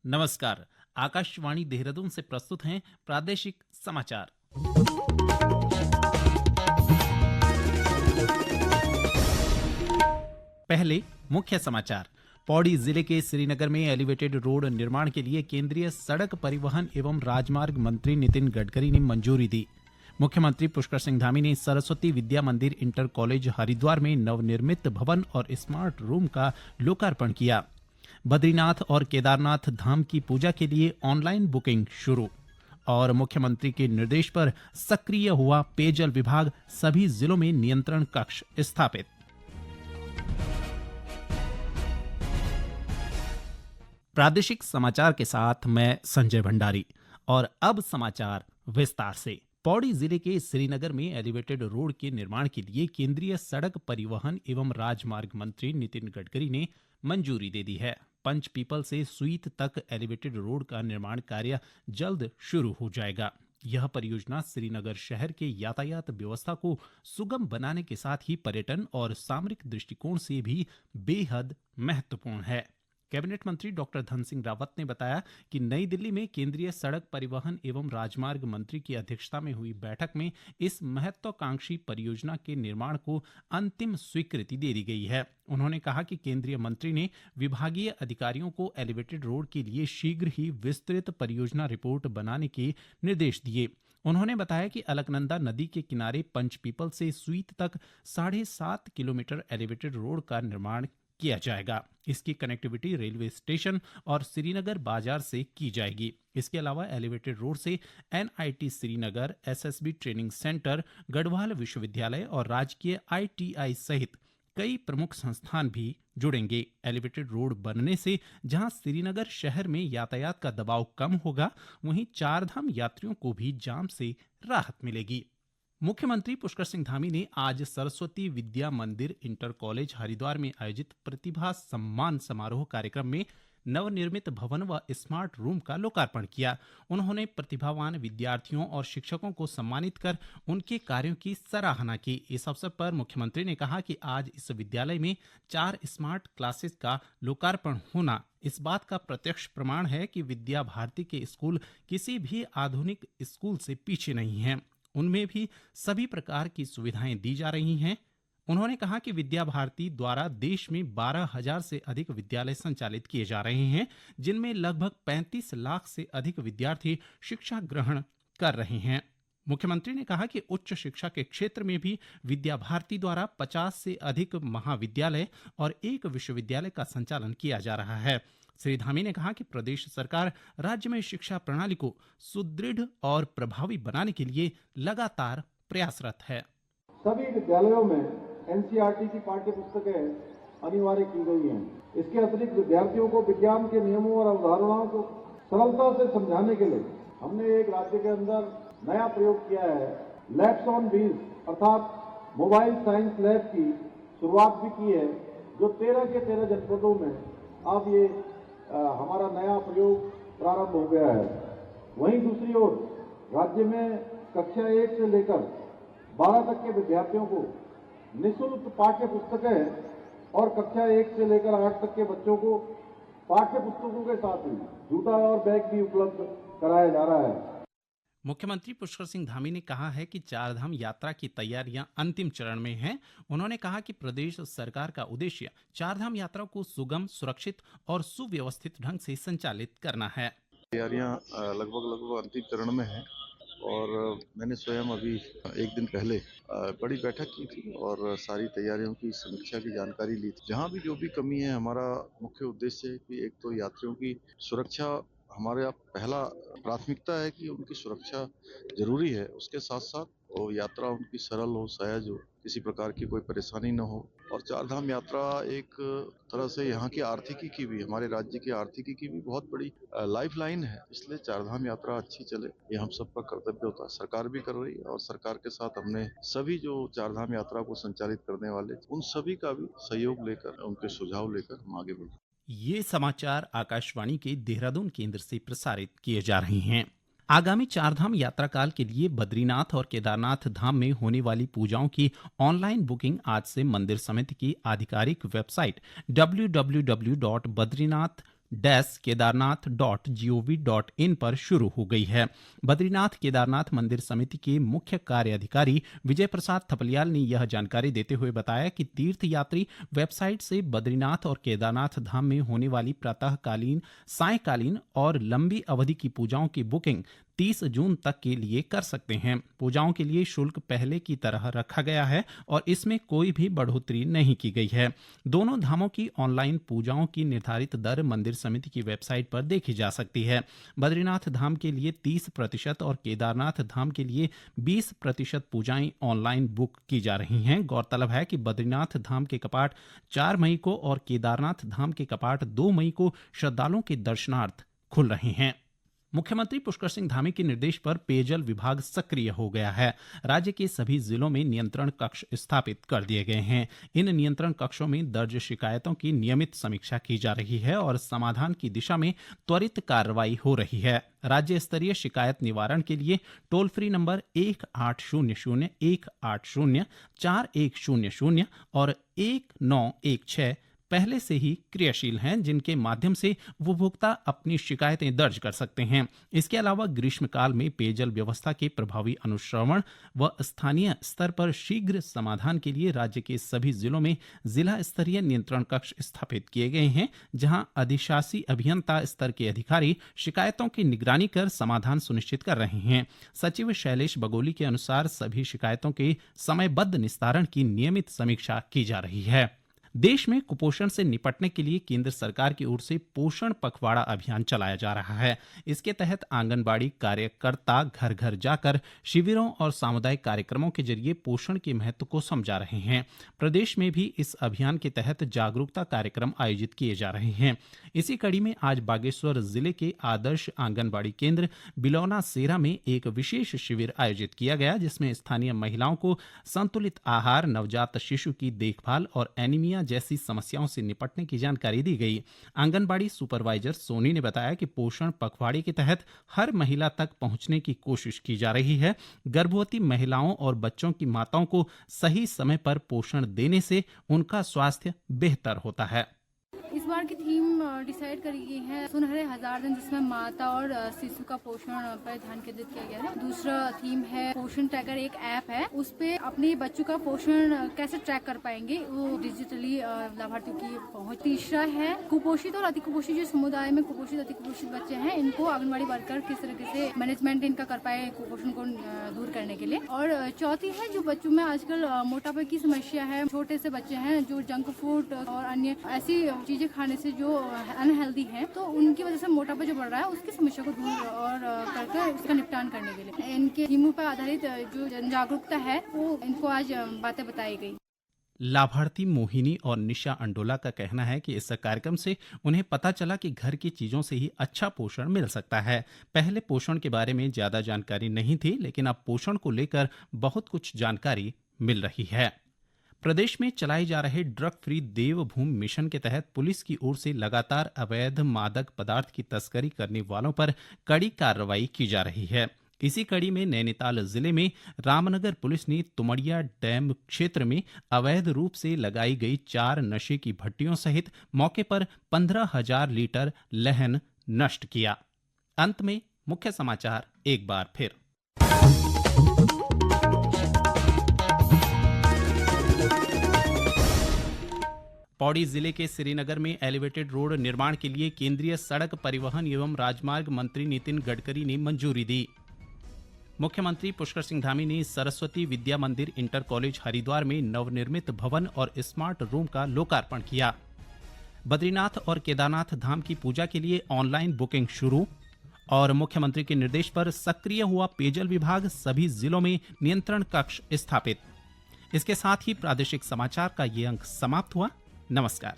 नमस्कार। आकाशवाणी देहरादून से प्रस्तुत हैं प्रादेशिक समाचार। पहले मुख्य समाचार। पौड़ी जिले के श्रीनगर में एलिवेटेड रोड निर्माण के लिए केंद्रीय सड़क परिवहन एवं राजमार्ग मंत्री नितिन गडकरी ने मंजूरी दी। मुख्यमंत्री पुष्कर सिंह धामी ने सरस्वती विद्या मंदिर इंटर कॉलेज हरिद्वार में नवनिर्मित भवन और स्मार्ट रूम का लोकार्पण किया। बद्रीनाथ और केदारनाथ धाम की पूजा के लिए ऑनलाइन बुकिंग शुरू। और मुख्यमंत्री के निर्देश पर सक्रिय हुआ पेयजल विभाग, सभी जिलों में नियंत्रण कक्ष स्थापित। प्रादेशिक समाचार के साथ मैं संजय भंडारी। और अब समाचार विस्तार से। पौड़ी जिले के श्रीनगर में एलिवेटेड रोड के निर्माण के लिए केंद्रीय सड़क परिवहन एवं राजमार्ग मंत्री नितिन गडकरी ने मंजूरी दे दी है। पंच पीपल से सुईत तक एलिवेटेड रोड का निर्माण कार्य जल्द शुरू हो जाएगा। यह परियोजना श्रीनगर शहर के यातायात व्यवस्था को सुगम बनाने के साथ ही पर्यटन और सामरिक दृष्टिकोण से भी बेहद महत्वपूर्ण है। कैबिनेट मंत्री डॉक्टर धन सिंह रावत ने बताया कि नई दिल्ली में केंद्रीय सड़क परिवहन एवं राजमार्ग मंत्री की अध्यक्षता में हुई बैठक में इस महत्वाकांक्षी परियोजना के निर्माण को अंतिम स्वीकृति दे दी गई है। उन्होंने कहा कि केंद्रीय मंत्री ने विभागीय अधिकारियों को एलिवेटेड रोड के लिए शीघ्र ही विस्तृत परियोजना रिपोर्ट बनाने के निर्देश दिए। उन्होंने बताया कि अलकनंदा नदी के किनारे पंचपीपल से सुईत तक 7.5 किलोमीटर एलिवेटेड रोड का निर्माण किया जाएगा। इसकी कनेक्टिविटी रेलवे स्टेशन और श्रीनगर बाजार से की जाएगी। इसके अलावा एलिवेटेड रोड से NIT Srinagar, SSB training centre, Garhwal विश्वविद्यालय और राजकीय ITI सहित कई प्रमुख संस्थान भी जुड़ेंगे। एलिवेटेड रोड बनने से जहां श्रीनगर शहर में यातायात का दबाव कम होगा, वहीं चारधाम यात्रियों को भी जाम से राहत मिलेगी। मुख्यमंत्री पुष्कर सिंह धामी ने आज सरस्वती विद्या मंदिर इंटर कॉलेज हरिद्वार में आयोजित प्रतिभा सम्मान समारोह कार्यक्रम में नवनिर्मित भवन व स्मार्ट रूम का लोकार्पण किया। उन्होंने प्रतिभावान विद्यार्थियों और शिक्षकों को सम्मानित कर उनके कार्यों की सराहना की। इस अवसर पर मुख्यमंत्री ने कहा कि आज इस विद्यालय में 4 स्मार्ट क्लासेस का लोकार्पण होना इस बात का प्रत्यक्ष प्रमाण है कि विद्या भारती के स्कूल किसी भी आधुनिक स्कूल से पीछे नहीं हैं। उनमें भी सभी प्रकार की सुविधाएं दी जा रही हैं। उन्होंने कहा कि विद्या भारती द्वारा देश में 12,000 से अधिक विद्यालय संचालित किए जा रहे हैं, जिनमें लगभग 35 लाख से अधिक विद्यार्थी शिक्षा ग्रहण कर रहे हैं। मुख्यमंत्री ने कहा कि उच्च शिक्षा के क्षेत्र में भी विद्या भारती द्वारा 50 से अधिक महाविद्यालय और 1 विश्वविद्यालय का संचालन किया जा रहा है। श्री धामी ने कहा कि प्रदेश सरकार राज्य में शिक्षा प्रणाली को सुदृढ़ और प्रभावी बनाने के लिए लगातार प्रयासरत है। सभी विद्यालयों में NCERT की पाठ्य पुस्तकें अनिवार्य की गई हैं। इसके अतिरिक्त विद्यार्थियों को विज्ञान के नियमों और अवधारणाओं को सरलता से समझाने के लिए हमने एक राज्य के अंदर नया प्रयोग किया है। लैब्स ऑन व्हील्स अर्थात मोबाइल साइंस लैब की शुरुआत भी की है, जो 13 के 13 जनपदों में अब ये हमारा नया प्रयोग प्रारंभ हो गया है। वहीं दूसरी ओर राज्य में कक्षा 1 से लेकर 12 तक के विद्यार्थियों को निःशुल्क पाठ्य पुस्तकें और कक्षा 1 से लेकर 8 तक के बच्चों को पाठ्य पुस्तकों के साथ ही जूता और बैग भी उपलब्ध कराया जा रहा है। मुख्यमंत्री पुष्कर सिंह धामी ने कहा है कि चारधाम यात्रा की तैयारियां अंतिम चरण में हैं। उन्होंने कहा कि प्रदेश सरकार का उद्देश्य चारधाम यात्रा को सुगम, सुरक्षित और सुव्यवस्थित ढंग से संचालित करना है। तैयारियां लगभग अंतिम चरण में हैं और मैंने स्वयं अभी एक दिन पहले बड़ी बैठक की थी और सारी तैयारियों की समीक्षा की जानकारी ली थी। जहां भी जो भी कमी है, हमारा मुख्य उद्देश्य है कि एक तो यात्रियों की सुरक्षा हमारे पहला प्राथमिकता है कि उनकी सुरक्षा जरूरी है। उसके साथ साथ वो यात्रा उनकी सरल हो, सहज हो, किसी प्रकार की कोई परेशानी न हो। और चारधाम यात्रा एक तरह से यहाँ की आर्थिकी की भी, हमारे राज्य की आर्थिकी की भी बहुत बड़ी लाइफ लाइन है। इसलिए चारधाम यात्रा अच्छी चले, ये हम सबका कर्तव्य होता है। सरकार भी कर रही है और सरकार के साथ हमने सभी जो चारधाम यात्रा को संचालित करने वाले उन सभी का भी सहयोग लेकर, उनके सुझाव लेकर हम आगे बढ़े। ये समाचार आकाशवाणी के देहरादून केंद्र से प्रसारित किए जा रहे हैं। आगामी चारधाम यात्रा काल के लिए बद्रीनाथ और केदारनाथ धाम में होने वाली पूजाओं की ऑनलाइन बुकिंग आज से मंदिर समिति की आधिकारिक वेबसाइट www.badrinath kedarnath.gov.in पर शुरू हो गई है। बद्रीनाथ केदारनाथ मंदिर समिति के मुख्य कार्य अधिकारी विजय प्रसाद थपलियाल ने यह जानकारी देते हुए बताया कि तीर्थ यात्री वेबसाइट से बद्रीनाथ और केदारनाथ धाम में होने वाली प्रातःकालीन, सायंकालीन और लंबी अवधि की पूजाओं की बुकिंग 30 जून तक के लिए कर सकते हैं। पूजाओं के लिए शुल्क पहले की तरह रखा गया है और इसमें कोई भी बढ़ोतरी नहीं की गई है। दोनों धामों की ऑनलाइन पूजाओं की निर्धारित दर मंदिर समिति की वेबसाइट पर देखी जा सकती है। बद्रीनाथ धाम के लिए 30% और केदारनाथ धाम के लिए 20% पूजाएं ऑनलाइन बुक की जा रही हैं। गौरतलब है कि बद्रीनाथ धाम के कपाट 4 मई को और केदारनाथ धाम के कपाट 2 मई को श्रद्धालुओं के दर्शनार्थ खुल रहे हैं। मुख्यमंत्री पुष्कर सिंह धामी के निर्देश पर पेयजल विभाग सक्रिय हो गया है। राज्य के सभी जिलों में नियंत्रण कक्ष स्थापित कर दिए गए हैं। इन नियंत्रण कक्षों में दर्ज शिकायतों की नियमित समीक्षा की जा रही है और समाधान की दिशा में त्वरित कार्रवाई हो रही है। राज्य स्तरीय शिकायत निवारण के लिए टोल फ्री नंबर 1800-180-4100 और 1916 पहले से ही क्रियाशील हैं, जिनके माध्यम से उपभोक्ता अपनी शिकायतें दर्ज कर सकते हैं। इसके अलावा ग्रीष्मकाल में पेयजल व्यवस्था के प्रभावी अनुश्रवण व स्थानीय स्तर पर शीघ्र समाधान के लिए राज्य के सभी जिलों में जिला स्तरीय नियंत्रण कक्ष स्थापित किए गए हैं, जहां अधिशासी अभियंता स्तर के अधिकारी शिकायतों की निगरानी कर समाधान सुनिश्चित कर रहे हैं। सचिव शैलेश बगोली के अनुसार सभी शिकायतों के समयबद्ध निस्तारण की नियमित समीक्षा की जा रही है। देश में कुपोषण से निपटने के लिए केंद्र सरकार की ओर से पोषण पखवाड़ा अभियान चलाया जा रहा है। इसके तहत आंगनबाड़ी कार्यकर्ता घर घर जाकर शिविरों और सामुदायिक कार्यक्रमों के जरिए पोषण के महत्व को समझा रहे हैं। प्रदेश में भी इस अभियान के तहत जागरूकता कार्यक्रम आयोजित किए जा रहे हैं। इसी कड़ी में आज बागेश्वर जिले के आदर्श आंगनबाड़ी केंद्र बिलौना सेरा में एक विशेष शिविर आयोजित किया गया, जिसमें स्थानीय महिलाओं को संतुलित आहार, नवजात शिशु की देखभाल और एनीमिया जैसी समस्याओं से निपटने की जानकारी दी गई। आंगनबाड़ी सुपरवाइजर सोनी ने बताया कि पोषण पखवाड़े के तहत हर महिला तक पहुंचने की कोशिश की जा रही है। गर्भवती महिलाओं और बच्चों की माताओं को सही समय पर पोषण देने से उनका स्वास्थ्य बेहतर होता है। इस बार की थीम डिसाइड करी गई है सुनहरे हजार दिन, जिसमें माता और शिशु का पोषण पर ध्यान केंद्रित किया गया है। दूसरा थीम है पोषण ट्रैकर, एक ऐप है, उस पे अपने बच्चों का पोषण कैसे ट्रैक कर पाएंगे, वो डिजिटली लाभार्थियों की पहुंच। तीसरा है कुपोषित और अति कुपोषित, जो समुदाय में कुपोषित अति कुपोषित बच्चे हैं, इनको आंगनबाड़ी वर्कर किस तरीके से मैनेजमेंट इनका कर पाए कुपोषण को दूर करने के लिए। और चौथी है जो बच्चों में आजकल मोटापे की समस्या है, छोटे से बच्चे हैं जो जंक फूड और अन्य ऐसी चीजें खाने से जो अनहेल्दी हैं, तो उनकी वजह से मोटापा जो बढ़ रहा है उसकी समस्या को दूर और करके उसका निपटान करने के लिए इनके थीमों पर आधारित जो जन जागरूकता है वो इनको आज बातें बताई गई। लाभार्थी मोहिनी और निशा अंडोला का कहना है कि इस कार्यक्रम से उन्हें पता चला कि घर की चीजों से ही अच्छा पोषण मिल सकता है। पहले पोषण के बारे में ज्यादा जानकारी नहीं थी, लेकिन अब पोषण को लेकर बहुत कुछ जानकारी मिल रही है। प्रदेश में चलाए जा रहे ड्रग फ्री देवभूमि मिशन के तहत पुलिस की ओर से लगातार अवैध मादक पदार्थ की तस्करी करने वालों पर कड़ी कार्रवाई की जा रही है। इसी कड़ी में नैनीताल जिले में रामनगर पुलिस ने तुमड़िया डैम क्षेत्र में अवैध रूप से लगाई गई 4 नशे की भट्टियों सहित मौके पर 15,000 लीटर लहन नष्ट किया। अंत में मुख्य समाचार एक बार फिर। पौड़ी जिले के श्रीनगर में एलिवेटेड रोड निर्माण के लिए केंद्रीय सड़क परिवहन एवं राजमार्ग मंत्री नितिन गडकरी ने मंजूरी दी। मुख्यमंत्री पुष्कर सिंह धामी ने सरस्वती विद्या मंदिर इंटर कॉलेज हरिद्वार में नवनिर्मित भवन और स्मार्ट रूम का लोकार्पण किया। बद्रीनाथ और केदारनाथ धाम की पूजा के लिए ऑनलाइन बुकिंग शुरू। और मुख्यमंत्री के निर्देश पर सक्रिय हुआ पेयजल विभाग, सभी जिलों में नियंत्रण कक्ष स्थापित। इसके साथ ही प्रादेशिक समाचार का ये अंक समाप्त हुआ। नमस्कार।